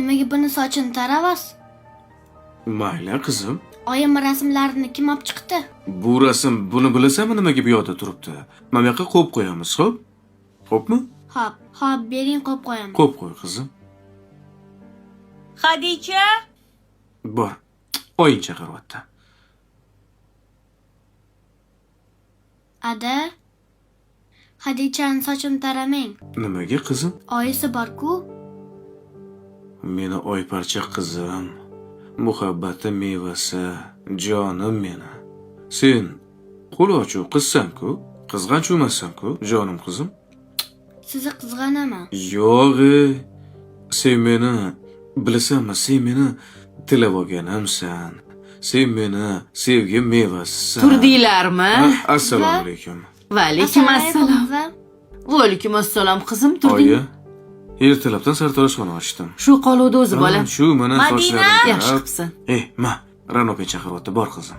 Nimaga buni sochini taravas? Mayli qizim. Oyim rasmlarini kim olib chiqdi? Bu rasm buni bilasanmi nimaga bu yoqda turibdi? Mana bu yoqqa qo'yib qo'yamiz, xo'p? Xo'pmi? Xo'p, bering qo'yib qo'yaman. Qo'yib qo'y qizim. Xadicha, Bor. Oying chaqiryapti. Ada, Xadichaning sochini taramang. Nimaga qizim? Oyisi bor-ku. Meni oyparcha qizim. Muhabbati mevasi, jonim meni. Sen qo'l ochuv qizsan-ku, qizg'anch emassan-ku, jonim qizim. Sizni qizg'anaman. Yo'q, sen meni bilasanmi, sen meni tilab olganimsan. Sen meni sevgi mevasisan. turdinglarmi? Assalomu alaykum. Va alaykum assalom. buva. Va alaykum assalom qizim, turding. Oyi, ertalabdan sartaroshxona ochdim. Shu qoluvdi o'zi bola. Shu mana Madina! sochlarim. Yaxshi qilibsan. Ma, Ranob chaqiryapti, bor qizim.